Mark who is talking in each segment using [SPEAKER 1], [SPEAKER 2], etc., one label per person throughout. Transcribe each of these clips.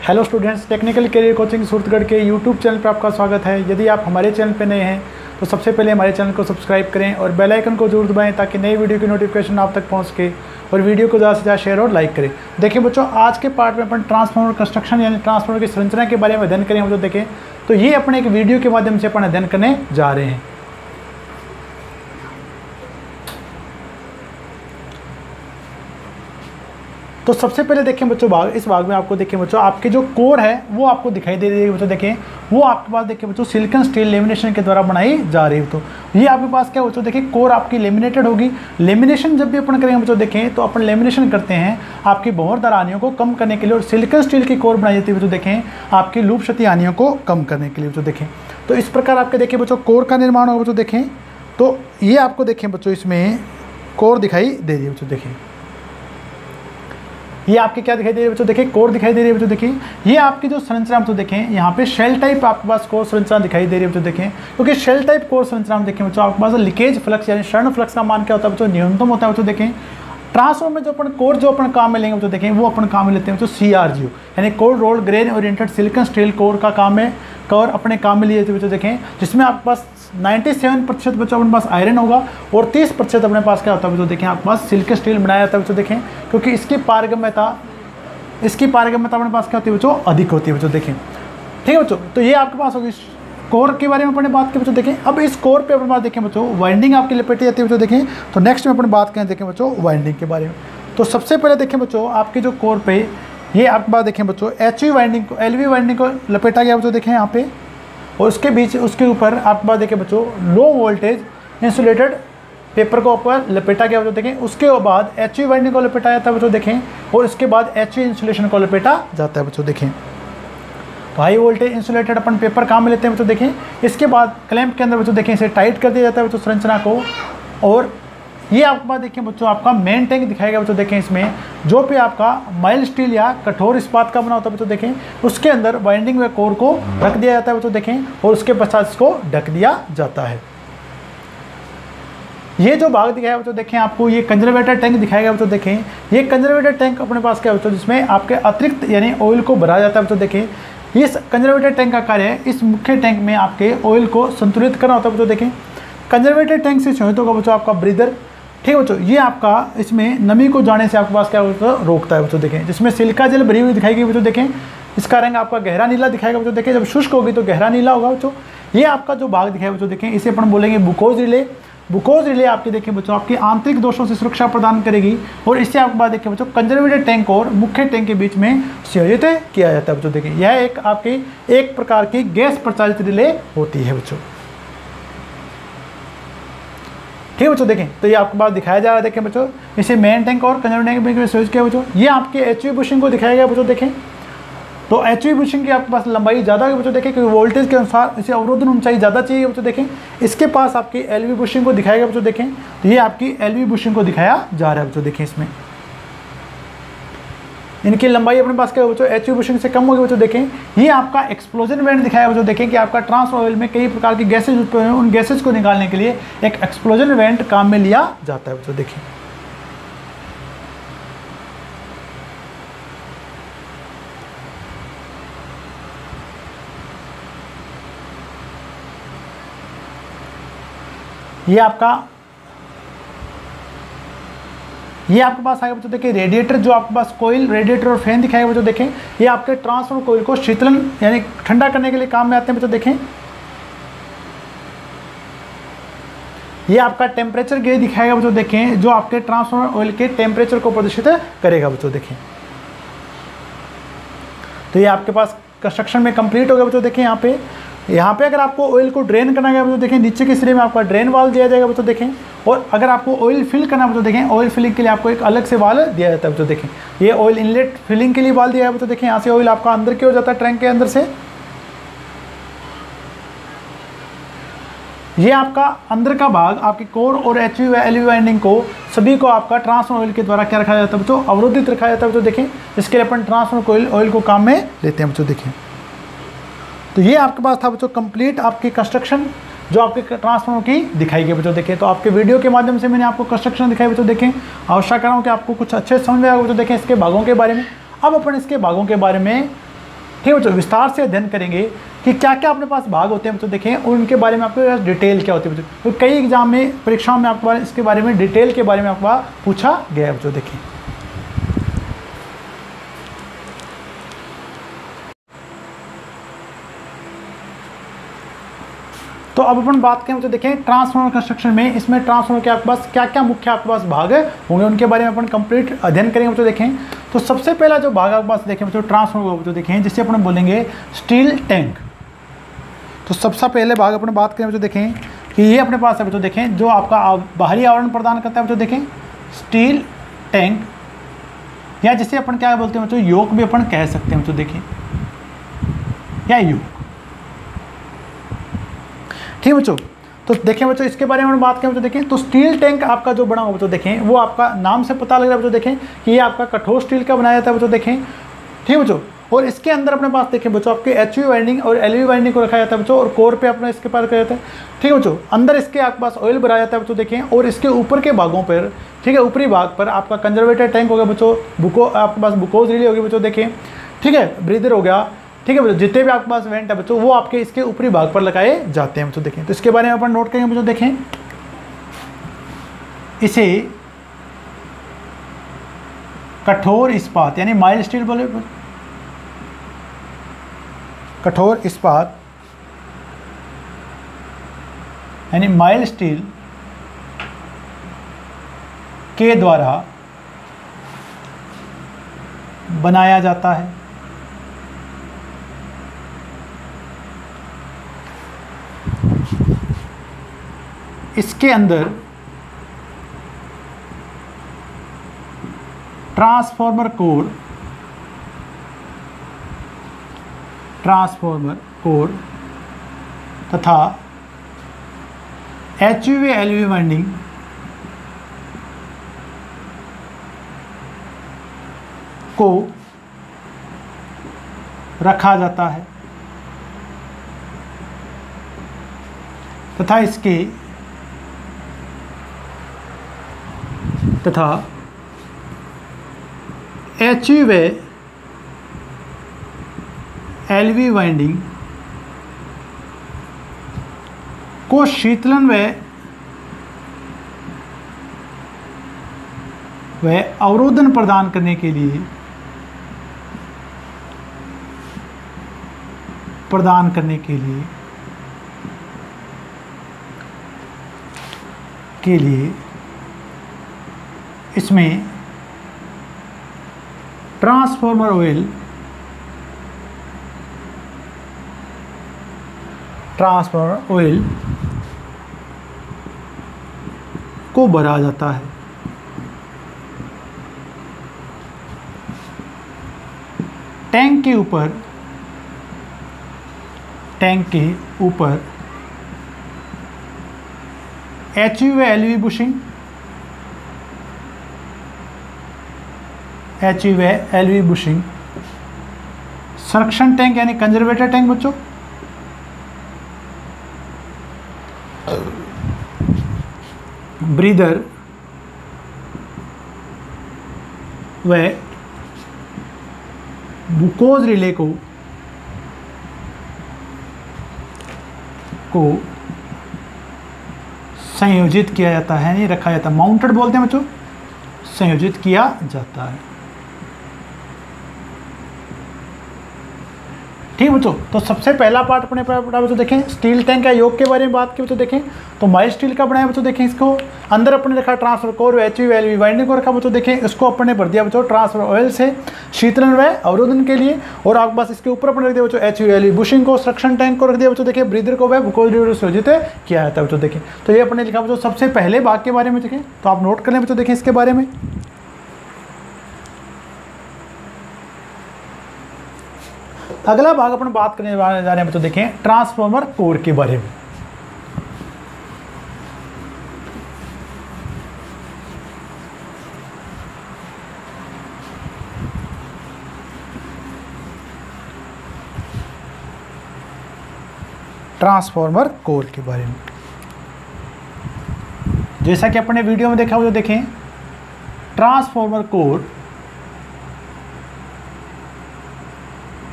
[SPEAKER 1] Hello students, technical career coaching Suratgarh के YouTube channel पर आपका स्वागत है। यदि आप हमारे चैनल पर नए हैं तो सबसे पहले हमारे चैनल को सब्सक्राइब करें और बेल आइकन को जरूर दबाएं ताकि नई वीडियो की नोटिफिकेशन आप तक पहुंच सके और वीडियो को ज़्यादा से ज़्यादा शेयर और लाइक करें। देखिए बच्चों, आज के पार्ट में अपन ट्रांसफार्मर कंस्ट्रक्शन यानी ट्रांसफार्मर की संरचना के बारे में अध्ययन करें। हम जो देखें तो ये अपने एक वीडियो के माध्यम से अपन अध्ययन करने जा रहे हैं। तो सबसे पहले देखें बच्चों, इस भाग में आपको देखें बच्चों, आपके जो कोर है वो आपको दिखाई दे रही है बच्चों। देखें वो आपके पास देखें बच्चों सिलिकॉन स्टील लेमिनेशन के द्वारा बनाई जा रही है। तो ये आपके पास क्या बच्चों, देखिए कोर आपकी लेमिनेटेड होगी। लेमिनेशन जब भी अपन करेंगे बच्चों, देखें तो अपन लेमिनेशन करते हैं आपकी भंवर हानियों को कम करने के लिए, और सिलिकॉन स्टील की कोर बनाई जाती है बच्चों। देखें आपकी लूप क्षति हानियों को कम करने के लिए बच्चों। देखें तो इस प्रकार आपके देखें बच्चों कोर का निर्माण होगा बच्चों। देखें तो ये आपको देखें बच्चों इसमें कोर दिखाई दे रही है बच्चों। देखें ये आपके क्या दिखाई दे रही है बच्चों, देखें कोर दिखाई दे रही है बच्चों। देखें ये आपकी जो संरचना बच्चों, देखें यहाँ पे शेल टाइप आपके पास कोर संरचना दिखाई दे रही है बच्चों। देखें क्योंकि शेल टाइप कोर संरचना में देखें बच्चों आपके पास लीकेज फ्लक्स यानी शर्ण फ्लक्स का मान क्या होता है बच्चों, न्यूनतम होता है बच्चों। देखें ट्रांसफार्मर में जो अपन कोर जो अपन काम में लेंगे बच्चों, देखें वो अपन काम में लेते हैं बच्चों CRGO यानी cold rolled grain oriented silicon steel core का काम है, कोर अपने काम में लिए जाते बच्चों। देखें जिसमें आपके पास 97% बच्चों अपने पास आयरन होगा और 30% अपने पास क्या होता है बच्चों, देखें आपके पास सिलिकॉन स्टील बनाया जाता है बच्चों। देखें क्योंकि इसकी पारगम्यता अपने पास क्या होती है बच्चों, अधिक होती है बच्चों। देखें ठीक है बच्चों, तो ये आपके पास होगी कोर के बारे में अपने बात की बच्चों। देखें अब इस कोर पे अपने बात देखें बच्चों, वाइंडिंग आपकी लपेटी जाती है बच्चों। देखें तो नेक्स्ट में अपने बात करें देखें बच्चों वाइंडिंग के बारे में। तो सबसे पहले देखें बच्चों आपके जो कोर पे ये आपके पास देखें बच्चों HV वाइंडिंग को LV वाइंडिंग को लपेटा गया बच्चों। देखें यहाँ पे, और उसके बीच उसके ऊपर आपके पास देखें बच्चों लो वोल्टेज इंसुलेटेड पेपर को ऊपर लपेटा गया बच्चों। देखें उसके बाद HV वाइंडिंग को लपेटा जाता है बच्चों। देखें और इसके बाद HV इंसुलेशन को लपेटा जाता है बच्चों। देखें तो हाई वोल्टेज इंसुलेटेड अपन पेपर काम में लेते हैं बच्चों। देखें इसके बाद क्लैंप के अंदर बच्चों देखें इसे टाइट कर दिया जाता है बच्चों संरचना को। और ये आपके पास देखें बच्चों आपका मेन टैंक दिखाएगा बच्चों। देखें इसमें जो भी आपका माइल्ड स्टील या कठोर इस्पात का बना होता है बच्चों। देखें उसके अंदर वाइंडिंग व कोर को रख दिया जाता है बच्चों। देखें और उसके पश्चात इसको ढक दिया जाता है। ये जो भाग दिखाया बच्चों, देखें आपको ये कंजर्वेटर टैंक दिखाएगा बच्चों। देखें ये कंजर्वेटर टैंक अपने पास क्या बच्चों, जिसमें आपके अतिरिक्त यानी ऑयल को भरा जाता है बच्चों। देखें इस कंजर्वेटर टैंक का कार्य है इस मुख्य टैंक में आपके ऑयल को संतुलित करना होता है बच्चों। देखें कंजर्वेटर टैंक से संयुक्त होगा बच्चों आपका ब्रीदर। ठीक है बच्चों, ये आपका इसमें नमी को जाने से आपके पास क्या होता है, रोकता है बच्चों। देखें जिसमें सिलिका जेल भरी हुई दिखाई गई बच्चों। देखें इसका रंग आपका गहरा नीला दिखाएगा बच्चों। देखें जब शुष्क होगी तो गहरा नीला होगा बच्चों। ये आपका जो भाग दिखाएगा बच्चों, देखें इसे अपन बोलेंगे बुकोज रिले। बुकोज रिले आपकी देखें बच्चों आपकी आंतरिक दोषों से सुरक्षा प्रदान करेगी, और इससे आपके बाद देखें बच्चों कंजर्वेटर टैंक और मुख्य टैंक के बीच में संयोजित किया जाता है बच्चों। देखें यह एक आपकी एक प्रकार की गैस प्रचालित रिले होती है बच्चों। ठीक है बच्चों, देखें तो ये आपके पास दिखाया जा रहा है। देखें बच्चों इसे मेन टैंक और कंजर्वेटर टैंक में संयोजित किया बच्चों। ये आपके HV बुशिंग को दिखाया गया बच्चों। देखें तो HV बुशिंग की आपके पास लंबाई ज़्यादा है बच्चों। देखें क्योंकि वोल्टेज के अनुसार इसे अवरोधन ऊंचाई ज़्यादा चाहिए बच्चों। देखें इसके पास आपकी LV बुशिंग को दिखाया गया बच्चों। देखें तो ये आपकी LV बुशिंग को दिखाया जा रहा है बच्चों। देखें इसमें इनकी लंबाई अपने पास क्या है बच्चों, HV बुशिंग से कम होगी बच्चों। देखें ये आपका एक्सप्लोजन वेंट दिखाया बच्चों। देखें कि आपका ट्रांसफार्मर ऑयल में कई प्रकार की गैसेज उत्पन्न हुई, उन गैसेज को निकालने के लिए एक एक्सप्लोजन वेंट काम में लिया जाता है बच्चों। देखें ये आपके पास आएगा बच्चों। देखिए रेडिएटर जो आपके पास कोयल रेडिएटर और फैन दिखाएगा बच्चों। देखें ये आपके ट्रांसफार्मर कोयल को शीतलन यानी ठंडा करने के लिए काम में आते हैं बच्चों। देखें ये आपका टेम्परेचर गेज दिखाएगा बच्चों। देखें जो आपके ट्रांसफार्मर ऑयल के टेम्परेचर को प्रदर्शित करेगा बच्चों। देखें तो ये आपके पास कंस्ट्रक्शन में कंप्लीट हो गया बच्चों। देखें यहाँ पे अगर आपको ऑयल को ड्रेन करना है बच्चों, देखें नीचे के सिरे में आपका ड्रेन वाल दिया जाएगा बच्चों। देखें और अगर आपको ऑयल फिल करना है बच्चों, देखें ऑयल फिलिंग के लिए आपको एक अलग से वाल दिया जाता है बच्चों। देखें ये ऑयल इनलेट फिलिंग के लिए वाल दिया है बच्चों। देखें यहाँ से ऑयल आपका अंदर की ओर जाता है टैंक के अंदर से। ये आपका अंदर का भाग आपकी कोर और HV व LV वाइंडिंग को सभी को आपका ट्रांसफार्मर ऑयल के द्वारा क्या रखा जाता है बच्चों, अवरोधित रखा जाता है बच्चों। देखें इसके लिए अपन ट्रांसफार्मर ऑयल को काम में लेते हैं बच्चों। देखें तो ये आपके पास था बच्चों कंप्लीट आपकी कंस्ट्रक्शन जो आपके ट्रांसफार्मर की दिखाई गई बच्चों। देखें तो आपके वीडियो के माध्यम से मैंने आपको कंस्ट्रक्शन दिखाई बच्चों। देखें आशा कर रहा हूँ कि आपको कुछ अच्छे समझ में आएगा बच्चों। देखें इसके भागों के बारे में। अब अपन इसके भागों के बारे में ठीक है बच्चों, विस्तार से अध्ययन करेंगे कि क्या क्या अपने पास भाग होते हैं बच्चों, देखें उनके बारे में आपको डिटेल क्या होती है बच्चों। तो कई एग्जाम में, परीक्षाओं में आपके पास इसके बारे में डिटेल के बारे में आपको पूछा गया है बच्चों। देखें तो अब अपन बात करें तो देखें ट्रांसफार्मर कंस्ट्रक्शन में, इसमें ट्रांसफार्मर के आपके पास क्या क्या मुख्य आपके पास भाग होंगे, उनके बारे में अपन कंप्लीट अध्ययन करेंगे बच्चों। देखें तो सबसे पहला जो भाग आपके पास देखें बच्चों ट्रांसफार्मर बच्चों, देखें जिसे अपन बोलेंगे स्टील टैंक। तो सबसे पहले भाग अपन बात करें बच्चों, देखें कि ये अपने पास है बच्चों, देखें जो आपका बाहरी आवरण प्रदान करता है बच्चों, देखें स्टील टैंक, या जिसे अपन क्या बोलते हैं बच्चों, योक भी अपन कह सकते हैं बच्चों, देखें या योक। ठीक है बच्चों, तो देखें बच्चों इसके बारे में बात करें बच्चों, देखें तो स्टील टैंक आपका जो बना हुआ बच्चों, देखें वो आपका नाम से पता लग रहा है बच्चों, देखें कि ये आपका कठोर स्टील का बनाया जाता है बच्चों। देखें ठीक है बच्चों, और इसके अंदर अपने पास देखें बच्चों आपके HV वाइंडिंग और LV वाइंडिंग को रखा जाता है बच्चों, और कोर पे अपना इसके पास रखा जाता है। ठीक है बच्चों, अंदर इसके आपके पास ऑयल भराया जाता है बच्चों, देखें और इसके ऊपर के भागों पर, ठीक है ऊपरी भाग पर आपका कंजर्वेटर टैंक हो गया बच्चों, आपके पास बुकोज रिले होगी बच्चों, देखें ठीक है ब्रीदर हो गया। ठीक है बच्चों, जितने भी आपके पास वेंट है बच्चों वो आपके इसके ऊपरी भाग पर लगाए जाते हैं बच्चों। देखें तो इसके बारे में अपन नोट करेंगे बच्चों, देखें इसे कठोर इस्पात यानी माइल्ड स्टील बोले, कठोर इस्पात यानी माइल्ड स्टील के द्वारा बनाया जाता है। इसके अंदर ट्रांसफार्मर कोर तथा HV LV वाइंडिंग को रखा जाता है तथा HV व LV वाइंडिंग को शीतलन व अवरोधन प्रदान करने के लिए इसमें ट्रांसफार्मर ऑयल को भरा जाता है। टैंक के ऊपर HV व LV बुशिंग, संरक्षण टैंक यानी कंजर्वेटर टैंक बच्चों, ब्रीदर व बुकोज रिले को संयोजित किया जाता है, नहीं रखा जाता, माउंटेड बोलते हैं बच्चों, संयोजित किया जाता है। ठीक बच्चों, तो सबसे पहला पार्ट अपने पढ़ा बच्चों, देखें स्टील टैंक का योग के बारे में बात की बच्चों, देखें तो माइल्ड स्टील का बनाया बच्चों, देखें इसको अंदर अपने रखा transfer core HV LV winding को रखा बच्चों, देखें इसको अपने भर दिया बच्चों ट्रांसफर ऑयल से शीतलन व अवरोधन के लिए, और आपके पास इसके ऊपर अपने रख दिया बच्चों HV LV बुशिंग को, संरक्षण टैंक को रख दिया बच्चों, देखिए ब्रीदर को वह बुकोज संयोजित किया जाता है बच्चों। देखें तो ये अपने लिखा बच्चों सबसे पहले भाग के बारे में, देखें तो आप नोट कर लें बच्चों, देखें इसके बारे में। अगला भाग अपन बात करने जा रहे हैं बच्चों, देखें ट्रांसफार्मर कोर के बारे में। ट्रांसफार्मर कोर के बारे में जैसा कि अपने वीडियो में देखा हो, देखें ट्रांसफार्मर कोर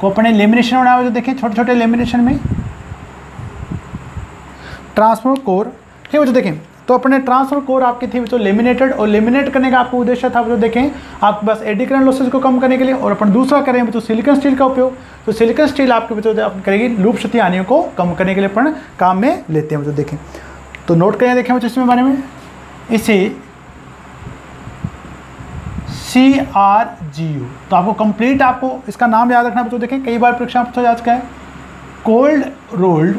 [SPEAKER 1] को अपने लेमिनेशन बनाया जो देखें छोटे छोटे लेमिनेशन में ट्रांसफॉर्मर कोर, ठीक है बच्चों देखें। तो अपने ट्रांसफॉर्मर कोर आपकी थी बच्चों लेमिनेटेड, और लेमिनेट करने का आपको उद्देश्य था बच्चों देखें आप बस एडी करंट लॉसेस को कम करने के लिए। और अपन दूसरा करें बच्चों सिलिकॉन स्टील का उपयोग, तो सिलिकॉन स्टील आपके बच्चों करेगी लूप क्षति हानियों को कम करने के लिए अपन काम में लेते हैं बच्चों देखें। तो नोट करें देखें बच्चों इसमें बारे में, इसे CRGU, तो आपको कंप्लीट आपको इसका नाम याद रखना बच्चों देखें, कई बार परीक्षा में पूछा जा चुका है। Cold rolled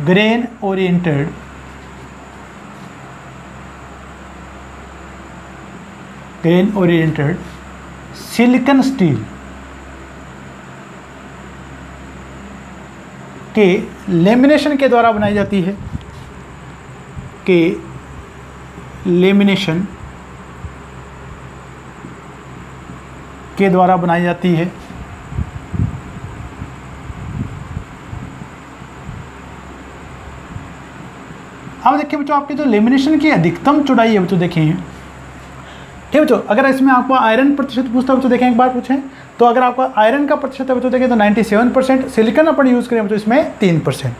[SPEAKER 1] grain oriented silicon steel के लेमिनेशन के द्वारा बनाई जाती है, के लेमिनेशन के द्वारा बनाई जाती है। अब देखिए बच्चों आपके जो लेमिनेशन की अधिकतम चौड़ाई है बच्चों देखें, ठीक है बच्चों, अगर इसमें आपको आयरन प्रतिशत पूछता है बच्चों देखें, एक बार पूछें तो अगर आपका आयरन का प्रतिशत है बच्चों देखें तो 97%, सिलिकॉन अपन यूज करें बच्चों इसमें 3%।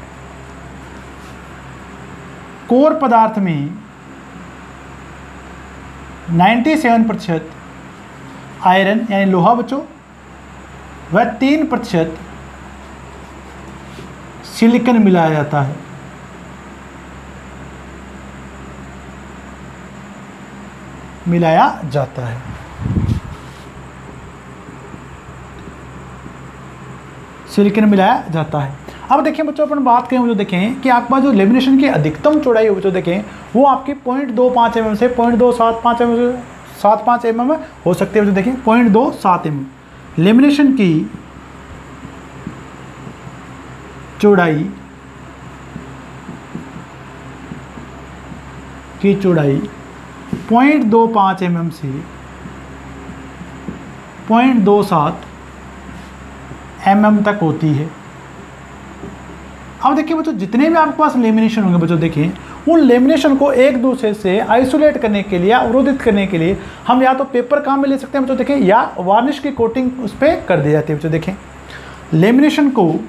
[SPEAKER 1] कोर पदार्थ में 97% आयरन यानी लोहा बच्चों, वह 3% सिलिकॉन मिलाया जाता है। सिलिकॉन मिलाया जाता है। अब देखिए बच्चों अपन बात करें बच्चों देखें कि आपके पास जो लेमिनेशन की अधिकतम चौड़ाई है बच्चों देखें वो आपकी 0.25 mm से 0.275 mm हो सकती है बच्चों देखें, 0.27 mm लेमिनेशन की चौड़ाई 0.25 mm से 0.27 mm तक होती है। अब देखिए बच्चों जितने भी आपके पास लेमिनेशन होंगे बच्चों देखें, उन लेमिनेशन को एक दूसरे से आइसोलेट करने के लिए, अवरोधित करने के लिए हम या तो पेपर काम में ले सकते हैं बच्चों देखें, या वार्निश की कोटिंग उस पर कर दी जाती है बच्चों देखें। लेमिनेशन को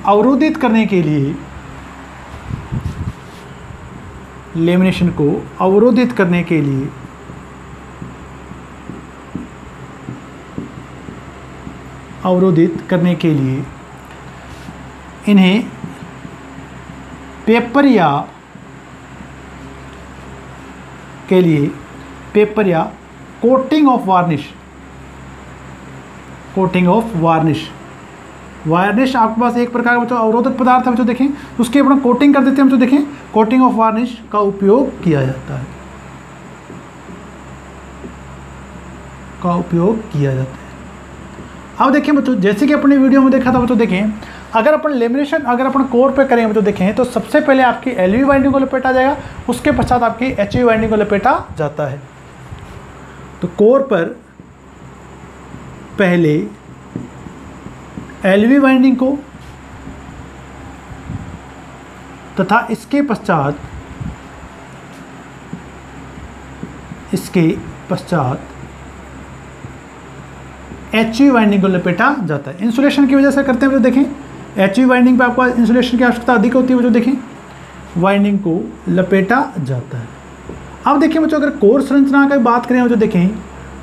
[SPEAKER 1] अवरोधित करने के लिए, लेमिनेशन को अवरोधित करने के लिए इन्हें पेपर या कोटिंग ऑफ वार्निश वार्निश आपके पास एक प्रकार का बच्चों अवरोधक पदार्थ है बच्चों देखें, उसकी अपना कोटिंग कर देते हैं बच्चों देखें, कोटिंग ऑफ वार्निश का उपयोग किया जाता है, अब देखिए बच्चों जैसे कि अपनी वीडियो में देखा था बच्चों देखें, अगर अपन लेमिनेशन अगर अपन कोर पे करें बच्चों देखें तो सबसे पहले आपकी LV वाइंडिंग को लपेटा जाएगा, उसके पश्चात आपकी HV वाइंडिंग को लपेटा जाता है। तो कोर पर पहले LV वाइंडिंग को तथा इसके पश्चात HV वाइंडिंग को लपेटा जाता है। इंसुलेशन की वजह से करते हैं जो देखें, HV वाइंडिंग पे आपको इंसुलेशन की आवश्यकता अधिक होती है जो देखें, वाइंडिंग को लपेटा जाता है। अब देखिए बच्चों अगर कोर संरचना की बात करें जो देखें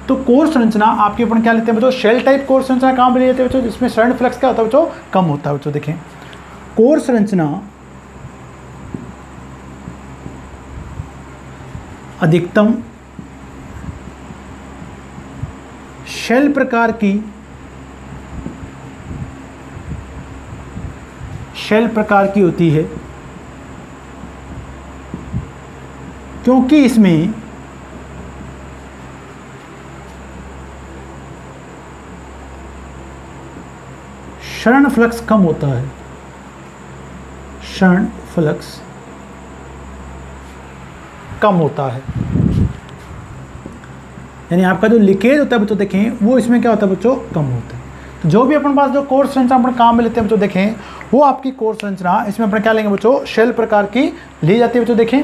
[SPEAKER 1] तो कोर संरचना आपके अपन क्या लेते हैं बच्चों, शेल टाइप कोर संरचना कहाँ पर लेते हैं बच्चों, जिसमें सडन फ्लक्स क्या होता है बच्चों, कम होता है बच्चों देखें। कोर संरचना अधिकतम शेल प्रकार की होती है, क्योंकि इसमें क्षरण फ्लक्स कम होता है, क्षरण फ्लक्स कम होता है, यानी आपका जो लीकेज होता है बच्चों देखें वो इसमें क्या होता है बच्चों, कम होता है। तो जो भी अपन पास जो कोर संरचना अपन काम में लेते हैं बच्चों देखें, वो आपकी कोर संरचना इसमें अपन क्या लेंगे बच्चों, शेल प्रकार की ली जाती है बच्चों देखें।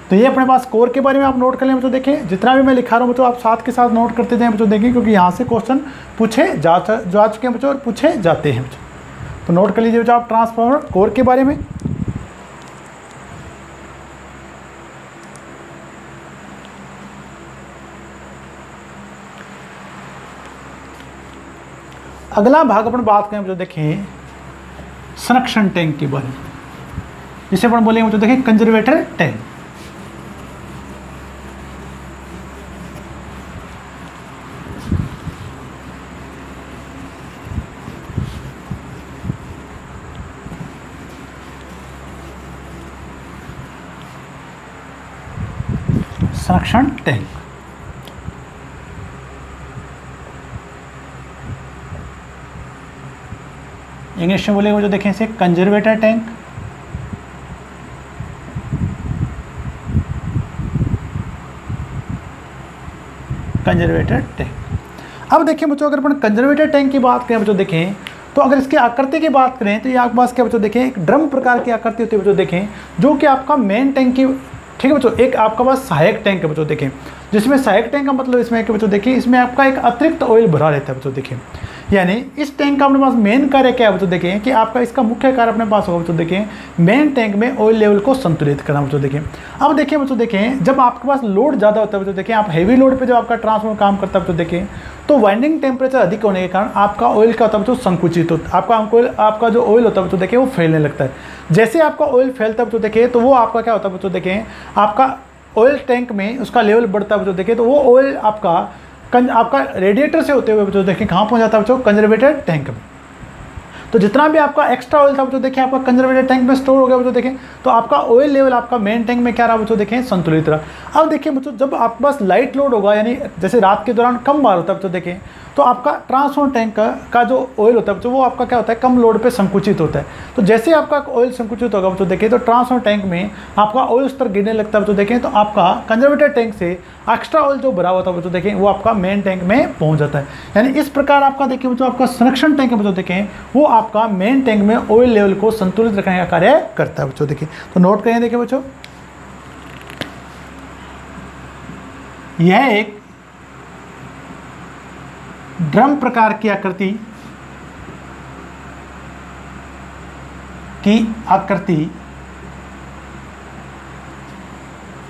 [SPEAKER 1] तो ये अपने पास कोर के बारे में आप नोट कर लें बच्चों। देखें जितना भी मैं लिखा रहा हूँ बच्चों आप साथ के साथ नोट करते जाएं बच्चों। देखें क्योंकि यहाँ से क्वेश्चन पूछे जा चुके हैं बच्चों और पूछे जाते हैं बच्चों। तो नोट कर लीजिए बच्चों आप ट्रांसफार्मर कोर के बारे में। अगला भाग अपन बात करें बच्चों। देखें संरक्षण टैंक के बारे में, जिसे अपन बोलेंगे बच्चों देखें कंजर्वेटर टैंक। संरक्षण टैंक इंग्लिश में बोलेंगे जो देखें इसे कंजर्वेटर टैंक। Conservator tank. अब देखिए बच्चों अगर अपन कंजर्वेटर टैंक की बात करें बच्चों देखें तो अगर इसकी आकृति की बात करें तो ये आपके पास क्या बच्चों देखें एक ड्रम प्रकार की आकृति होती है बच्चों। देखें जो कि आपका मेन टैंक की, ठीक है बच्चों, एक आपका पास सहायक टैंक है बच्चों। देखें जिसमें सहायक टैंक का मतलब इसमें है कि बच्चों देखिए इसमें आपका एक अतिरिक्त ऑयल भरा रहता है बच्चों। देखें यानी इस टैंक का अपने पास मेन कार्य क्या है बच्चों। देखें कि आपका इसका मुख्य कार्य अपने पास होगा बच्चों। देखें मेन टैंक में ऑयल लेवल को संतुलित करना बच्चों। देखें अब देखिए बच्चों देखें जब आपके पास लोड ज़्यादा होता है बच्चों। देखें आप हैवी लोड पे जब आपका ट्रांसफार्मर काम करता है बच्चों। देखें तो वाइंडिंग टेम्परेचर अधिक होने के कारण आपका ऑयल क्या होता है बच्चों संकुचित होता है। आपका जो ऑयल होता है बच्चों देखें वो फैलने लगता है। जैसे आपका ऑयल फैलता है बच्चों देखें तो वो आपका क्या होता है बच्चों। देखें आपका ऑयल टैंक में उसका लेवल बढ़ता है बच्चों। देखें तो वो ऑयल आपका रेडिएटर से होते हुए बच्चों देखें कहाँ पहुँच जाता है बच्चों कंजर्वेटर टैंक में। तो जितना भी आपका एक्स्ट्रा ऑयल था बच्चों देखें आपका कंजर्वेटर टैंक में स्टोर हो गया बच्चों। देखें तो आपका ऑयल लेवल आपका मेन टैंक में क्या रहा बच्चों। देखें संतुलित रहा। अब देखिए बच्चों जब आपके पास लाइट लोड होगा यानी जैसे रात के दौरान कम बार होता है बच्चों। देखें तो आपका ट्रांसफार्मर टैंक का जो ऑयल होता है बच्चों वो आपका क्या होता है कम लोड पे संकुचित होता है। तो जैसे आपका ऑयल संकुचित होगा बच्चों देखें तो ट्रांसफार्मर टैंक में आपका ऑयल स्तर गिरने लगता है बच्चों। देखें तो आपका कंजर्वेटर टैंक से एक्स्ट्रा ऑयल जो भरा हुआ था बच्चों देखें वो आपका मेन टैंक में पहुंच जाता है। यानी इस प्रकार आपका देखिए बच्चों आपका संरक्षण टैंक है बच्चों। देखें वो आपका मेन टैंक में ऑयल लेवल को संतुलित रखने का कार्य करता है बच्चों। देखिए तो नोट करें देखिए बच्चों यह एक ड्रम प्रकार की आकृति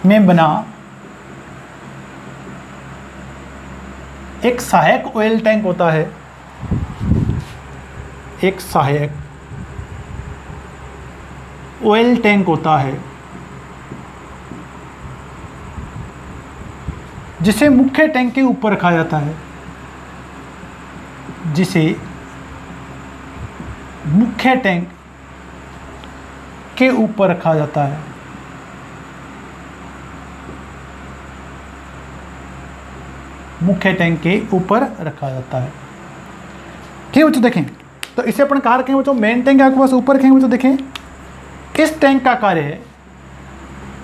[SPEAKER 1] में बना एक सहायक ऑयल टैंक होता है। एक सहायक ऑयल टैंक होता है जिसे मुख्य टैंक के ऊपर रखा जाता है। जिसे मुख्य टैंक के ऊपर रखा जाता है। मुख्य टैंक के ऊपर रखा जाता है। ठीक है बच्चों देखें तो इसे अपन कहा रखेंगे बच्चों मेन टैंक आपके पास ऊपर रखेंगे बच्चों। देखें इस टैंक का कार्य है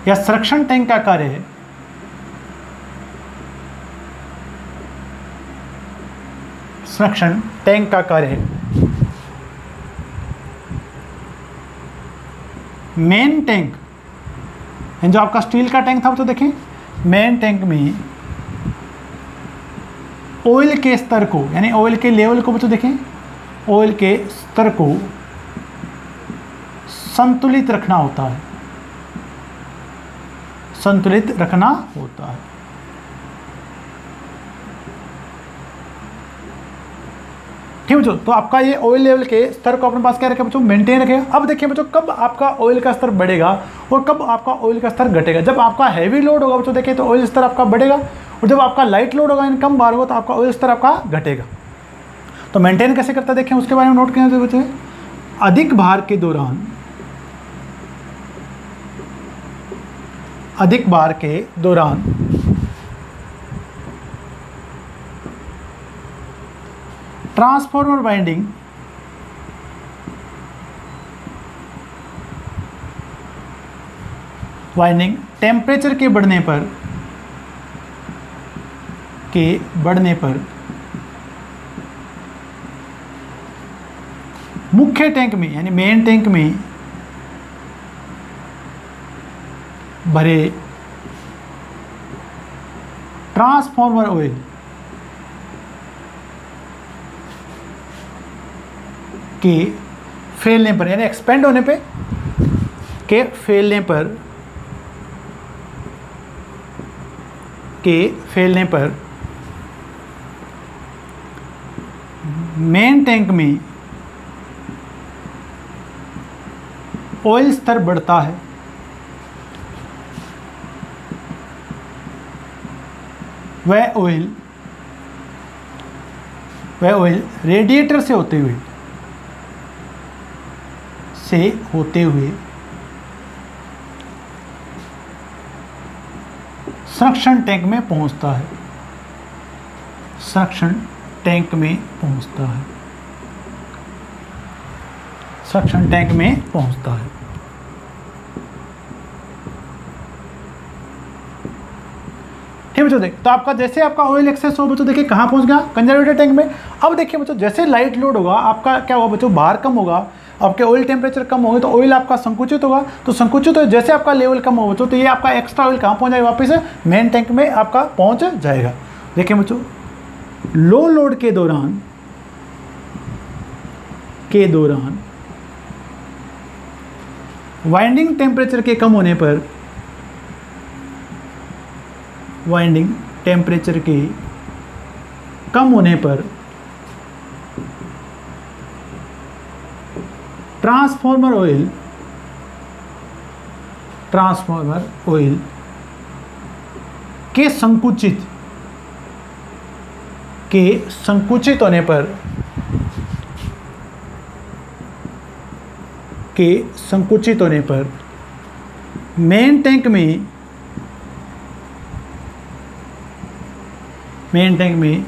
[SPEAKER 1] या संरक्षण टैंक का कार्य है संरक्षण टैंक का कार्य है मेन टैंक जो आपका स्टील का टैंक था तो देखें मेन टैंक में ऑयल के स्तर को यानी ऑयल के लेवल को बच्चों देखें ऑयल के स्तर को संतुलित रखना होता है। संतुलित रखना होता है। ठीक है बच्चों तो आपका ये ऑयल लेवल के स्तर को अपने पास क्या रखेगा बच्चों मेंटेन रखेगा। अब देखिए बच्चों कब आपका ऑयल का स्तर बढ़ेगा और कब आपका ऑयल का स्तर घटेगा। जब आपका हैवी लोड होगा बच्चों देखिए तो ऑयल स्तर आपका बढ़ेगा और जब आपका लाइट लोड होगा यानी कम बार होगा तो आपका ऑयल स्तर आपका घटेगा। तो मेंटेन कैसे करता है देखें उसके बारे में नोट करें बच्चों। अधिक भार के दौरान ट्रांसफार्मर वाइंडिंग टेम्परेचर के बढ़ने पर मुख्य टैंक में यानी मेन टैंक में भरे ट्रांसफॉर्मर ऑयल के फैलने पर, यानी एक्सपेंड होने पे, के फैलने पर मेन टैंक में ऑयल स्तर बढ़ता है। वह ऑयल रेडिएटर से होते हुए संरक्षण टैंक में पहुंचता है। संरक्षण टैंक में पहुंचता है। ठीक बच्चों, देख तो आपका जैसे आपका ऑयल एक्सेस हो बच्चों, देखिए कहाँ पहुंच गया, कंजर्वेटर टैंक में। अब देखिए बच्चों, जैसे लाइट लोड होगा आपका क्या होगा बच्चों, बाहर कम होगा, आपके ऑयल टेम्परेचर कम होंगे तो ऑयल आपका संकुचित होगा। तो संकुचित हो जैसे आपका लेवल कम होगा बच्चों, तो ये आपका एक्स्ट्रा ऑयल कहाँ पहुंच जाएगा, वापस मेन टैंक में आपका पहुंच जाएगा। देखिए बच्चों, लो लोड के दौरान वाइंडिंग टेम्परेचर के कम होने पर, ट्रांसफॉर्मर ऑयल के संकुचित होने पर मेन टैंक में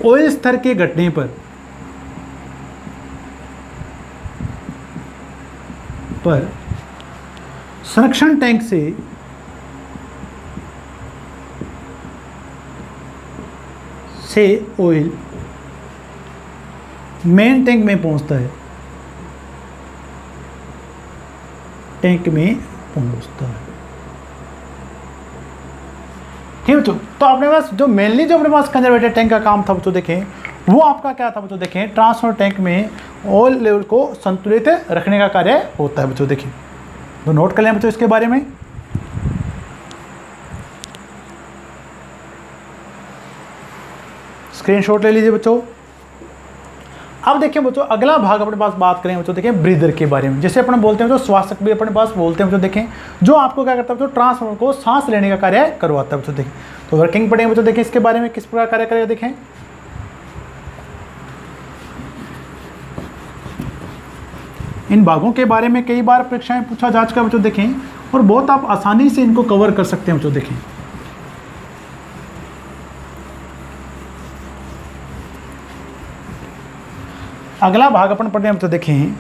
[SPEAKER 1] ऑयल स्तर के घटने पर संरक्षण टैंक से ऑयल मेन टैंक में पहुंचता है। ठीक बच्चों, तो अपने पास जो मेनली जो अपने पास कंजर्वेटर टैंक का काम था बच्चों, देखें वो आपका क्या था बच्चों, देखें ट्रांसफर टैंक में ऑयल लेवल को संतुलित रखने का कार्य होता है बच्चों। देखें तो नोट कर लें बच्चों इसके बारे में। स्क्रीनशॉट ले लीजिए बच्चों। अब देखिए बच्चों, अगला भाग अपने पास बात करें बच्चों, देखें ब्रीदर के बारे में। जैसे अपन बोलते हैं बच्चों, श्वासक भी अपने पास बोलते हैं बच्चों, देखें जो आपको क्या करता है बच्चों, ट्रांसफार्मर को सांस लेने का कार्य करवाता है बच्चों। देखें तो वर्किंग पढ़ेंगे बच्चों, देखें इसके बारे में किस प्रकार कार्य करेगा। देखें इन भागों के बारे में कई बार परीक्षाएं पूछा जा चुका है बच्चों, देखें और बहुत आप आसानी से इनको कवर कर सकते हैं बच्चों। देखें अगला भाग अपन पढ़ते हैं बच्चों, देखें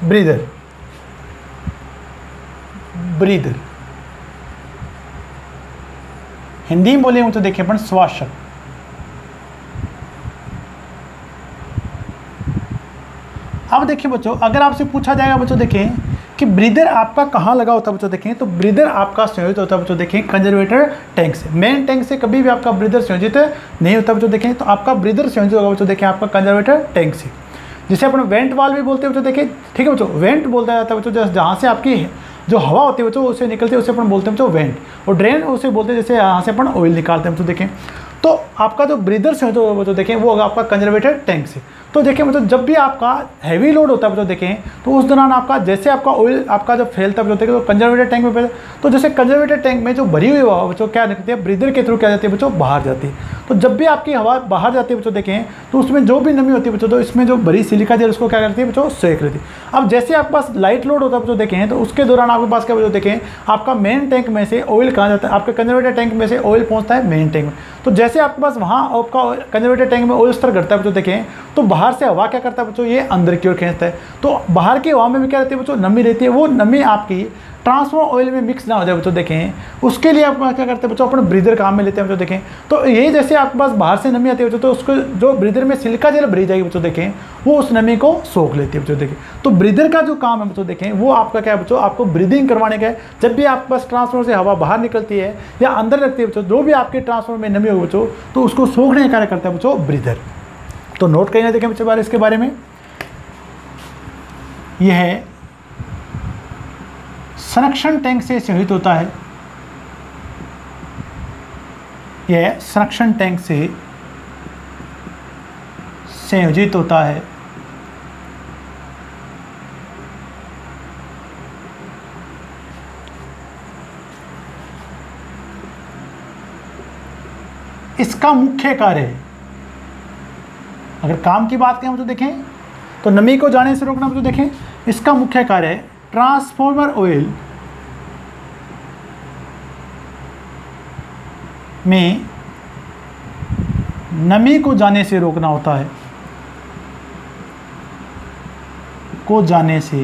[SPEAKER 1] ब्रीदर हिंदी में बोलेंगे बच्चों, देखें अपन श्वासक। अब देखिए बच्चों, अगर आपसे पूछा जाएगा बच्चों, देखें कि ब्रीदर आपका कहाँ लगा होता है बच्चों, देखें तो ब्रीदर आपका संयोजित होता है बच्चों, देखें कंजर्वेटर टैंक से। मेन टैंक से कभी भी आपका ब्रीदर संयोजित नहीं होता बच्चों। देखें तो आपका ब्रीदर संयोजित होगा बच्चों, देखें आपका कंजर्वेटर टैंक से, जिसे अपन वेंट वाल्व भी बोलते हैं बच्चों। देखें ठीक है बच्चों, वेंट बोलता जाता है बच्चों, जहाँ से आपकी जो हवा होती है बच्चों उसे निकलती है, उसे अपन बोलते हैं बच्चों वेंट। और ड्रेन उसे बोलते हैं जैसे यहाँ से अपन ऑयल निकालते हैं बच्चों। देखें तो आपका जो ब्रीदर संयोजित होगा बच्चों, देखें वो होगा आपका कंजर्वेटर टैंक से। तो देखिए मतलब जब भी आपका हैवी लोड होता है बच्चों, देखें तो उस दौरान आपका जैसे आपका ऑयल आपका जो फैलता है बच्चों, तो कंजर्वेटर टैंक में फैलता, तो जैसे कंजर्वेटर टैंक में जो भरी हुई हवा बच्चों क्या निकलती है, ब्रीदर के थ्रू क्या जाती है बच्चों, बाहर जाती है। तो जब भी आपकी हवा बाहर जाती है बच्चों, देखें तो उसमें जो भी नमी होती है बच्चों, तो इसमें जो भरी सिलिका जेल उसको क्या करती है बच्चों, सेक लेती है। अब जैसे आपके पास लाइट लोड होता है बच्चों, देखें तो उसके दौरान आपके पास क्या बच्चों, देखें आपका मेन टैंक में से ऑयल कहाँ जाता है, आपके कंजर्वेटर टैंक में से ऑयल पहुँचता है मेन टैंक में। तो जैसे आपके पास वहाँ आपका कंजर्वेटर टैंक में ऑयल स्तर घटता है बच्चों, देखें तो बाहर से हवा क्या करता है बच्चों, ये अंदर की ओर खींचता है। तो बाहर की हवा में भी क्या रहती है बच्चों, नमी रहती है। वो नमी आपकी ट्रांसफॉर्मर ऑयल में मिक्स ना हो जाए बच्चों देखें, उसके लिए आप क्या करते हैं बच्चों, अपने ब्रीदर काम में लेते हैं बच्चों देखें। तो ये जैसे आपके पास बाहर से नमी आती है बच्चों, तो उसको जो ब्रीदर में सिलिका जेल भरी जाएगी बच्चों देखें, वो उस नमी को सोख लेती है बच्चों देखें। तो ब्रीदर का जो काम है बच्चों देखें, वो आपका क्या है बच्चों, आपको ब्रीदिंग करवाने का है। जब भी आपके पास ट्रांसफॉर्मर से हवा बाहर निकलती है या अंदर लगती है बच्चों, जो भी आपके ट्रांसफॉर्मर में नमी हो बच्चों, तो उसको सोखने का कार्य करता है बच्चों ब्रीदर। तो नोट करें देखें बच्चों बारे इसके बारे में, यह है संरक्षण टैंक से संयोजित होता है, यह संरक्षण टैंक से संयोजित होता है। इसका मुख्य कार्य है, अगर काम की बात करें तो देखें, तो नमी को जाने से रोकना तो देखें, इसका मुख्य कार्य है ट्रांसफॉर्मर ऑयल में नमी को जाने से रोकना होता है, को जाने से,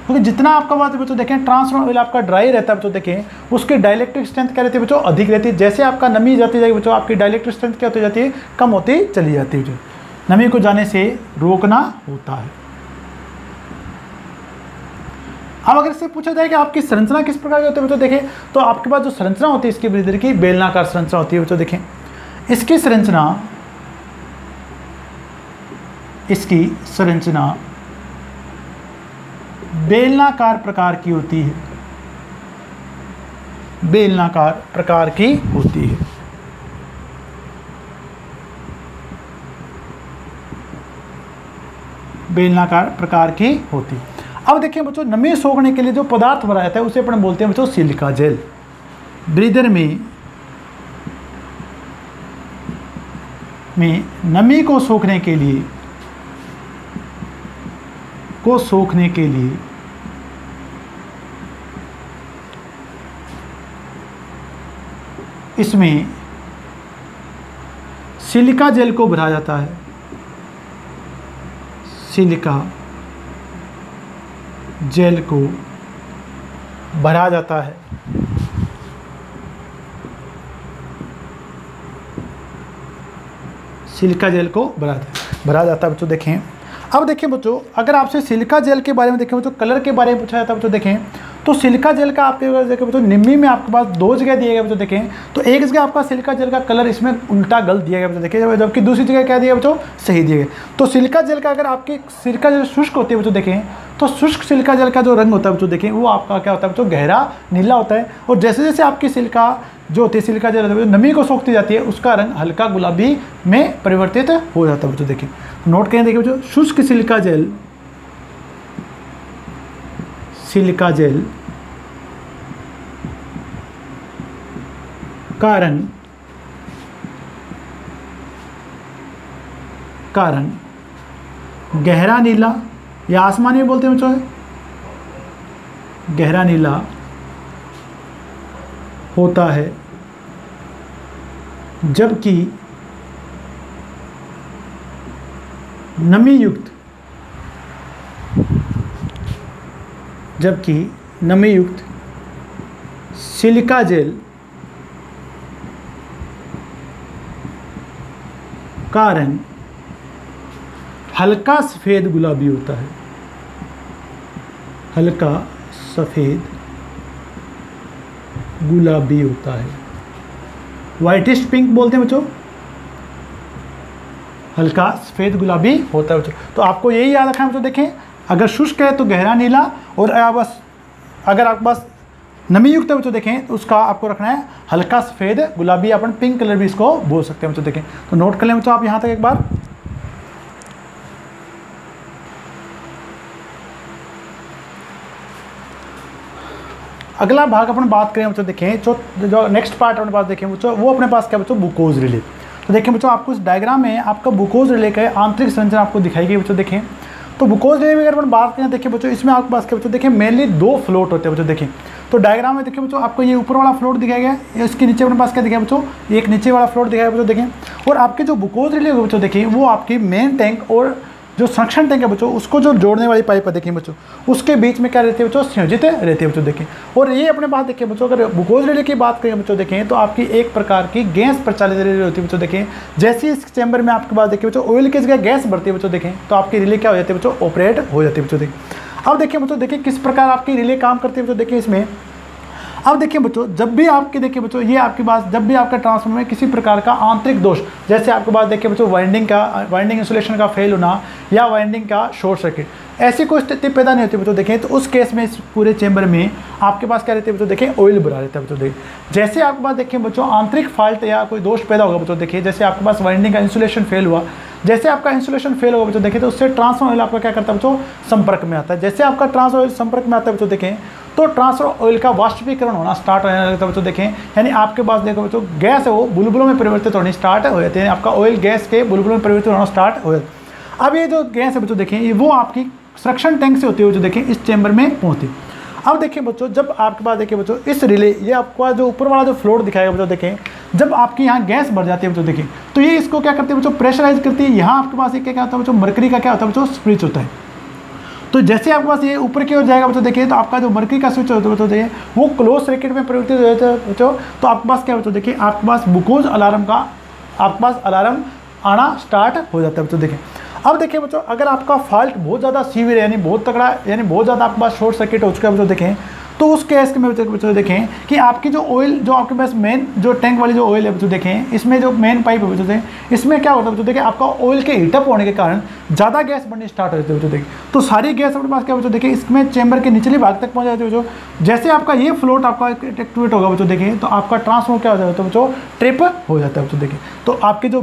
[SPEAKER 1] क्योंकि जितना आपका बात बच्चों देखें ट्रांसफॉर्मर ऑयल आपका ड्राई रहता है बच्चों देखें, उसकी डाइलेक्ट्रिक स्ट्रेंथ क्या रहती है बच्चों, अधिक रहती है। जैसे आपका नमी जाती जाएगी बच्चों, आपकी डाइलेक्ट्रिक स्ट्रेंथ क्या होती जाती है, कम होती चली जाती है बच्चों। नमी को जाने से रोकना होता है। अब अगर इससे पूछा जाए कि आपकी संरचना किस प्रकार की होती है बच्चों देखें, तो आपके पास जो संरचना होती है इसकी ब्रीदर की, बेलनाकार संरचना होती है बच्चों देखें। इसकी संरचना बेलनाकार प्रकार की होती है, बेलनाकार प्रकार की होती है। बेलनाकार प्रकार की होती है। अब देखिए बच्चों, नमी सोखने के लिए जो पदार्थ भरा जाता है उसे अपन बोलते हैं बच्चों सिलिका जेल। ब्रीदर में नमी को सोखने के लिए इसमें सिलिका जेल को भरा जाता है, सिलिका जेल को भरा जाता है। सिलिका जेल को भरा जाता है बच्चों देखें। अब देखिए बच्चों, अगर आपसे सिलिका जेल के बारे में देखें बच्चों, कलर के बारे में पूछा जाता है बच्चों देखें, तो सिलिका जेल का आपके देखें बच्चों निम्मी में आपके पास 2 जगह दिए गए बच्चों देखें। तो एक जगह आपका सिलिका जेल का कलर इसमें उल्टा गलत दिया गया बच्चों देखें, जबकि दूसरी जगह क्या दिया बच्चों, सही दिए गए। तो सिलिका जेल का, अगर आपकी सिलिका जेल शुष्क होती है बच्चों देखें, तो शुष्क सिलिका जेल का जो रंग होता है बच्चों देखें, वो आपका क्या होता है बच्चों, गहरा नीला होता है। और जैसे जैसे आपकी सिलिका जो होती है, सिलिका जेल नमी को सोखती जाती है, उसका रंग हल्का गुलाबी में परिवर्तित हो जाता है बच्चों देखें। नोट करें देखिए बच्चों, शुष्क सिलिका जेल का रंग गहरा नीला या आसमानी में बोलते हैं बच्चों, गहरा नीला होता है, जबकि नमी युक्त सिलिका जेल का रंग हल्का सफ़ेद गुलाबी होता है, हल्का सफ़ेद गुलाबी होता है। वाइटिश पिंक बोलते हैं बच्चों, हल्का सफ़ेद गुलाबी होता है बच्चों। तो आपको यही याद रखना है बच्चों देखें, अगर शुष्क है तो गहरा नीला, और अगर आपके पास नमी युक्त है बच्चों देखें, तो उसका आपको रखना है हल्का सफ़ेद गुलाबी, अपन पिंक कलर भी इसको बोल सकते हैं बच्चों देखें। तो नोट कर लें बच्चों आप यहाँ तक एक बार। अगला भाग अपन बात करें बच्चों देखें, जो नेक्स्ट पार्ट अपने पास देखें बच्चों, वो अपने पास क्या बच्चों, बुकोज रिले। तो देखें बच्चों, आपको इस डायग्राम में आपका बुकोज रिले का आंतरिक संरचना आपको दिखाई गई बच्चों देखें। तो बुकोज रिले में अगर अपन बात करें देखिए बच्चों, इसमें आपके पास क्या बच्चों देखें, मेनली 2 फ्लोट होते हैं बच्चों देखें। तो डायग्राम में देखिए बच्चों, आपको ये ऊपर वाला फ्लोट दिखाया गया है, इसके नीचे अपने पास क्या दिखाया बच्चों, एक नीचे वाला फ्लोट दिखाया बच्चों देखें। और आपके जो बुकोज रिले बच्चों देखें, वो आपकी मेन टैंक और जो सक्शन टैंक है बच्चों, उसको जो जोड़ने वाली पाइप है देखिए बच्चों, उसके बीच में क्या रहती है बच्चों, संयोजित रहती है बच्चों देखें। और ये अपने बात देखिए बच्चों, अगर बुकोज रिले की बात करें बच्चों देखें, तो आपकी एक प्रकार की गैस प्रचालित रिले होती है बच्चों देखें। जैसे इस चैम्बर में आपके पास देखिए बच्चों ऑयल की जगह गैस बढ़ती है बच्चों देखें, तो आपकी रिले क्या हो जाती है बच्चों, ऑपरेट हो जाती है बच्चों देखें। अब देखिए बच्चों देखिए किस प्रकार आपकी रिले काम करती है बच्चों देखिए इसमें। अब देखिए बच्चों, जब भी आपके देखिए बच्चों, ये आपके पास जब भी आपका ट्रांसफार्मर में किसी प्रकार का आंतरिक दोष, जैसे आपके पास देखिए बच्चों वाइंडिंग इंसुलेशन का फेल होना या वाइंडिंग का शॉर्ट सर्किट, ऐसी कोई स्थिति पैदा नहीं होती बच्चों देखें, तो उस केस में इस पूरे चेंबर में आपके पास क्या रहती है बच्चों देखें, ऑयल भरा रहता है बच्चों देखें। जैसे आपके पास देखिए बच्चों आंतरिक फॉल्ट या कोई दोष पैदा होगा बच्चों देखिए, जैसे आपके पास वाइंडिंग का इंसुलेशन फेल हुआ, जैसे आपका इंसुलेशन फेल होगा बच्चों देखें, तो उससे ट्रांसफर ऑयल आपका क्या करता है बच्चों, संपर्क में आता है। जैसे आपका ट्रांसफर ऑयल संपर्क में आता है बच्चों देखें, तो ट्रांसफर ऑयल का वाष्पीकरण होना स्टार्ट होने लगता है बच्चों देखें, यानी आपके पास देखो बच्चों गैस है वो बुलबुलों में परिवर्तित होनी स्टार्ट हो जाती है, आपका ऑयल गैस के बुलबुलों में परिवर्तित होना स्टार्ट हो जाता है। अब ये जो गैस है बच्चों देखें, ये वो आपकी सक्शन टैंक से होती है जो देखें इस चैम्बर में पहुंचती। अब देखिए बच्चों, जब आपके पास देखिए बच्चों इस रिले, ये आपका जो ऊपर वाला जो फ्लोर दिखाएगा बच्चों देखें, जब आपकी यहाँ गैस बढ़ जाती है बच्चों देखें, तो ये इसको क्या करती है बच्चों, प्रेशराइज करती है। यहाँ आपके पास क्या होता है बच्चों, मरकरी का क्या होता है बच्चों, स्विच होता है। तो जैसे आपके पास ये ऊपर की ओर जाएगा बच्चों देखिए, तो आपका जो मरकरी का स्विच होता है बच्चों देखिए, वो क्लोज सर्किट में परिवर्तित हो जाता है बच्चों। तो आपके पास क्या बच्चों देखिए, आपके पास बुकोज अलार्म का आपके पास अलार्म आना स्टार्ट हो जाता है बच्चों देखें। अब देखिए बच्चों, अगर आपका फॉल्ट बहुत ज़्यादा सीवियर यानी बहुत तगड़ा, यानी बहुत ज़्यादा आपके पास शॉर्ट सर्किट हो चुका है बच्चों देखें, तो उस केस में बच्चों देखें कि आपकी जो ऑयल, जो आपके पास मेन जो टैंक वाली जो ऑयल है बच्चों देखें, इसमें जो मेन पाइप है बच्चों देखें, इसमें क्या होता है बच्चों देखें, आपका ऑयल के हीटअप होने के कारण ज़्यादा गैस बढ़नी स्टार्ट हो जाती है बच्चों देखें। तो सारी गैस अपने पास क्या बच्चों देखें, इसमें चैम्बर के निचले भाग तक पहुँच जाती है बच्चों। जैसे आपका ये फ्लोट आपका एक्टिवेट होगा बच्चों देखें, तो आपका ट्रांसफॉर्मर क्या हो जाता है बच्चों, ट्रिप हो जाता है बच्चों देखें। तो आपके जो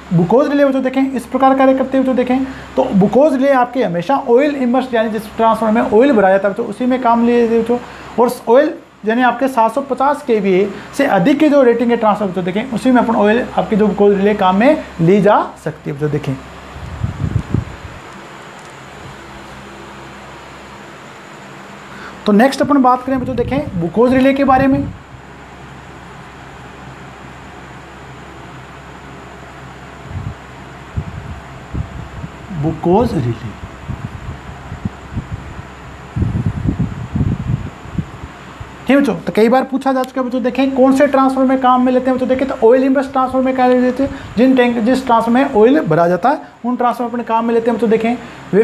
[SPEAKER 1] बुकोज रिले बच्चों देखें इस प्रकार कार्य करते हैं बच्चों देखें। तो बुकोज रिले आपके हमेशा ऑयल इमर्स, यानी जिस ट्रांसफार्मर में ऑयल भरा जाता है बच्चों, उसी में काम लिए बच्चों। और ऑयल यानी आपके 750 kVA से अधिक की जो रेटिंग है ट्रांसफार्मर बच्चों देखें, उसी में अपन ऑयल आपकी जो बुकोज रिले काम में ली जा सकती है बच्चों देखें। तो नेक्स्ट अपन बात करें बच्चों देखें बुकोज रिले के बारे में। बुकोज रिले, ठीक है बच्चों। तो कई बार पूछा जा चुका है बच्चों देखें, कौन से ट्रांसफार्मर में काम में लेते हैं बच्चों देखें, तो ऑयल इमर्स ट्रांसफार्मर में क्या लेते हैं, जिस ट्रांसफार्मर में ऑयल भरा जाता है उन ट्रांसफार्मर अपने काम में लेते हैं बच्चों देखें। वे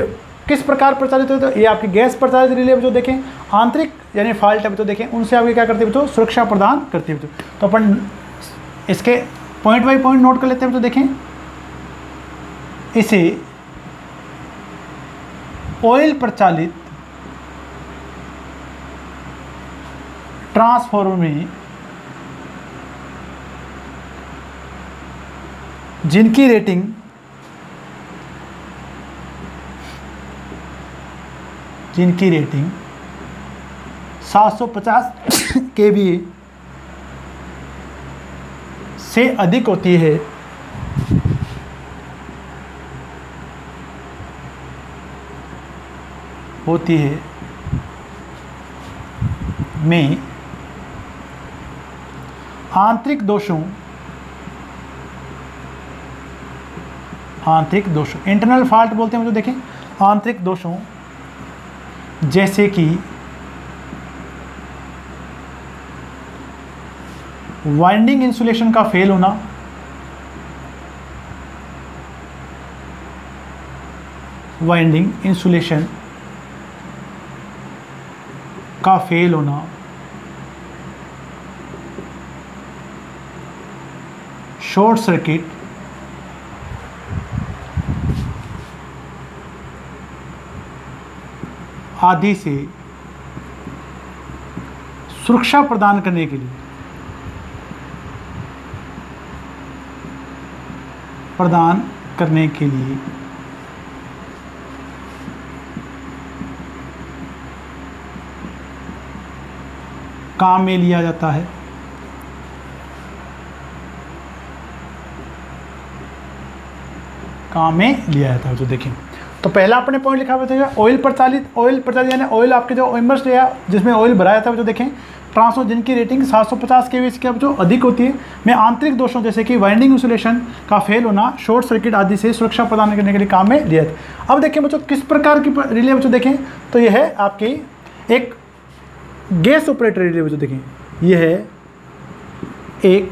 [SPEAKER 1] किस प्रकार प्रचालित होते हैं, तो ये आपकी गैस प्रचालित रिले बच्चों देखें, आंतरिक यानी फॉल्ट है बच्चों देखें, उनसे आपके क्या करते हैं बच्चों, सुरक्षा प्रदान करती है बच्चों। तो अपन इसके पॉइंट बाई पॉइंट नोट कर लेते हैं बच्चों देखें। इसे ऑयल प्रचालित ट्रांसफार्मर में जिनकी रेटिंग जिनकी रेटिंग 750 kVA से अधिक होती है, में आंतरिक दोषों इंटरनल फॉल्ट बोलते हैं मुझे देखें, आंतरिक दोषों जैसे कि वाइंडिंग इंसुलेशन का फेल होना, वाइंडिंग इंसुलेशन का फेल होना, शॉर्ट सर्किट, आदि से सुरक्षा प्रदान करने के लिए काम में लिया जाता है। जो देखें, तो पहला अपने पॉइंट लिखा हुआ था ऑयल प्रचालित यानी ऑयल आपके जो इमर्स या जिसमें ऑयल भरा जाता है जो देखें, ट्रांसफॉर्मर जिनकी रेटिंग 750 kVA से जो अधिक होती है में आंतरिक दोषों जैसे कि वाइंडिंग इंसुलेशन का फेल होना, शॉर्ट सर्किट आदि से सुरक्षा प्रदान करने के लिए काम में लिया जाता है। अब देखिए बच्चों किस प्रकार की रिले बच्चों देखें तो यह है आपकी एक गैस ऑपरेटर रिले बच्चों देखें, यह है एक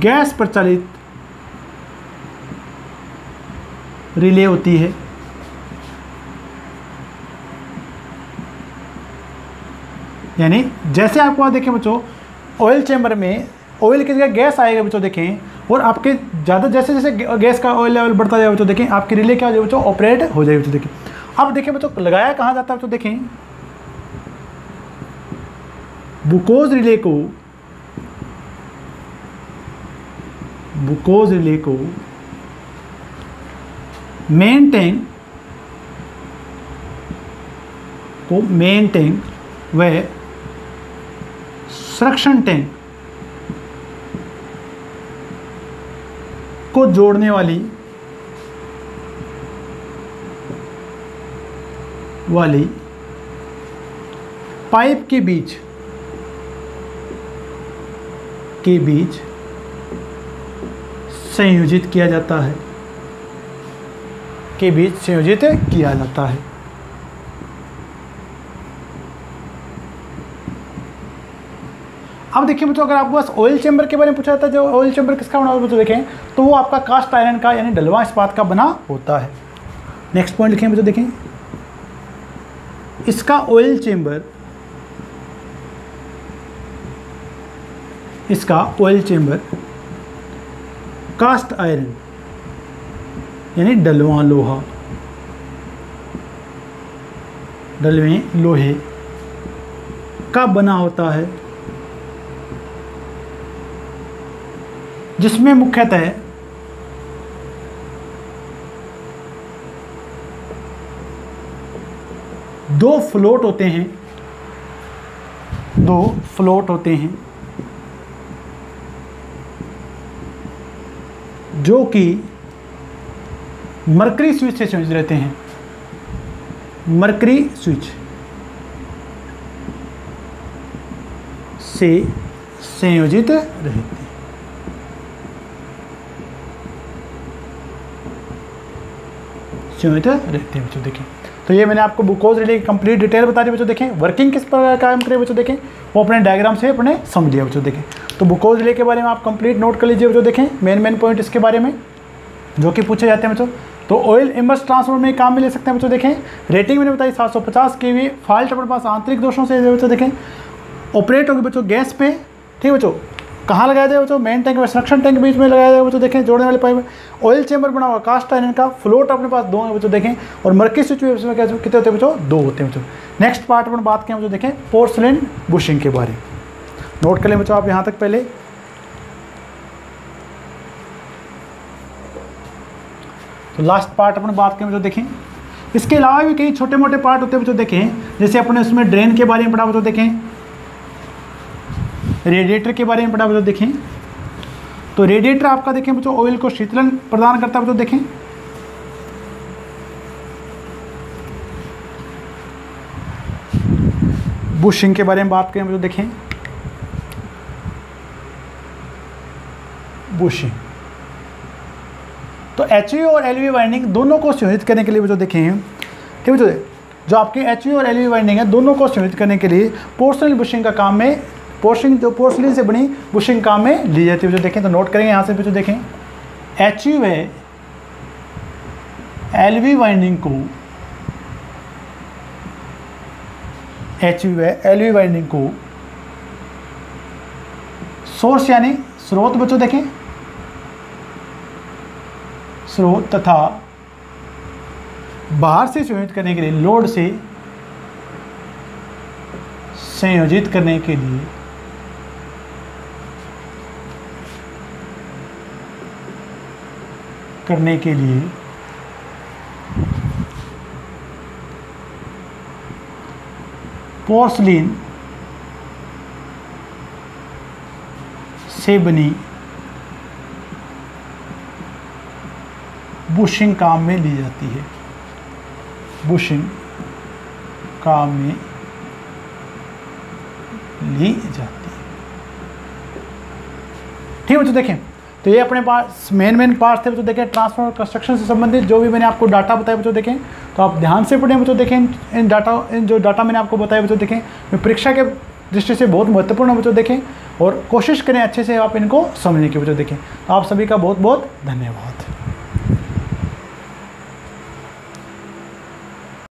[SPEAKER 1] गैस प्रचालित रिले होती है। यानी जैसे आपको वहाँ देखें बच्चों ऑयल चैम्बर में ऑयल की जगह गैस आएगा बच्चों देखें, और आपके ज़्यादा जैसे जैसे गैस का ऑयल लेवल बढ़ता जाए बच्चों देखें आपकी रिले क्या हो जाए बच्चों ऑपरेट हो जाएगी बच्चों देखें। अब देखें बच्चों लगाया कहाँ जाता है बच्चों देखें, बुकोज रिले को मेन टैंक व संरक्षण टैंक को जोड़ने वाली पाइप के बीच संयोजित किया जाता है, अब देखिए बच्चों अगर आपको बस ऑयल चैम्बर के बारे में पूछा जाता है, जो ऑयल चैम्बर किसका बना होता है बच्चों देखें तो वो आपका कास्ट आयरन का यानी डलवा इस्पात का बना होता है। नेक्स्ट पॉइंट लिखें बच्चों देखें, इसका ऑयल चैम्बर कास्ट आयरन यानी डलवा लोहे का बना होता है, जिसमें मुख्यतः दो फ्लोट होते हैं जो कि मरकरी स्विच से संयोजित रहते हैं, मरकरी स्विच से संयोजित रहते हैं। बच्चों देखें तो ये मैंने आपको बुकोज रिले की कंप्लीट डिटेल बता दी बच्चों देखें। वर्किंग किस प्रकार काम करे बच्चों देखें वो अपने डायग्राम से अपने समझ लिया बच्चों देखें। तो बुकोज रिले के बारे में आप कंप्लीट नोट कर लीजिए बच्चों देखें, मेन पॉइंट इसके बारे में जो कि पूछे जाते हैं बच्चों। तो ऑयल इमर्स ट्रांसफार्मर में काम में ले सकते हैं बच्चों देखें। रेटिंग मैंने बताई 750 kVA, फॉल्ट अपने पास आंतरिक दोषों से बच्चों देखें, ऑपरेट होगी बच्चों गैस पे, ठीक बच्चों। कहाँ लगाया जाए बच्चों, मेन टैंक में संरक्षण टैंक के बीच में लगाया जाए बच्चों देखें, जोड़ने वाले पाइप में। ऑयल चैम्बर बना हुआ कास्ट आयरन का, फ्लोट अपने पास दो है बच्चों देखें, और मरकरी स्विच में कितने होते हैं बच्चों, दो होते हैं बच्चों। नेक्स्ट पार्ट में बात करें बच्चों देखें पोर्सलिन बुशिंग के बारे में, नोट कर लें बच्चों आप यहाँ तक पहले। तो लास्ट पार्ट अपन बात करें बच्चों देखें, इसके अलावा भी कई छोटे मोटे पार्ट होते हैं बच्चों देखें, जैसे अपने उसमें ड्रेन के बारे में पढ़ा बच्चों देखें, रेडिएटर के बारे में पढ़ा बच्चों देखें। तो रेडिएटर आपका देखें बच्चों ऑयल को शीतलन प्रदान करता है बच्चों देखें। बुशिंग के बारे में बात करें बच्चों देखें, बुशिंग तो एचवी और एलवी वाइंडिंग दोनों को संयोजित करने के लिए बच्चों देखें, ठीक है बच्चों, जो आपकी एचवी और एलवी वाइंडिंग है दोनों को संयोजित करने के लिए पोर्सलिन बुशिंग का काम में, पोर्सलिन से बनी बुशिंग काम में ली जाती है बच्चों देखें। तो नोट करेंगे यहाँ से बच्चों देखें, एचवी व एलवी वाइंडिंग को सोर्स यानी स्रोत बच्चों देखें, स्रोत तथा बाहर से संयोजित करने के लिए, लोड से संयोजित करने के लिए पोर्सलिन से बनी बुशिंग काम में ली जाती है, बुशिंग काम में ली जाती है। ठीक है बच्चों, देखें तो ये अपने पास मेन पार्ट थे बच्चों। देखें ट्रांसफॉर्मर कंस्ट्रक्शन से संबंधित जो भी मैंने आपको डाटा बताया बच्चों, देखें तो आप ध्यान से पढ़ें बच्चों। देखें इन जो डाटा मैंने आपको बताया बच्चों, देखें परीक्षा के दृष्टि से बहुत महत्वपूर्ण है बच्चों। देखें और कोशिश करें अच्छे से आप इनको समझने की बच्चों। देखें तो आप सभी का बहुत बहुत धन्यवाद।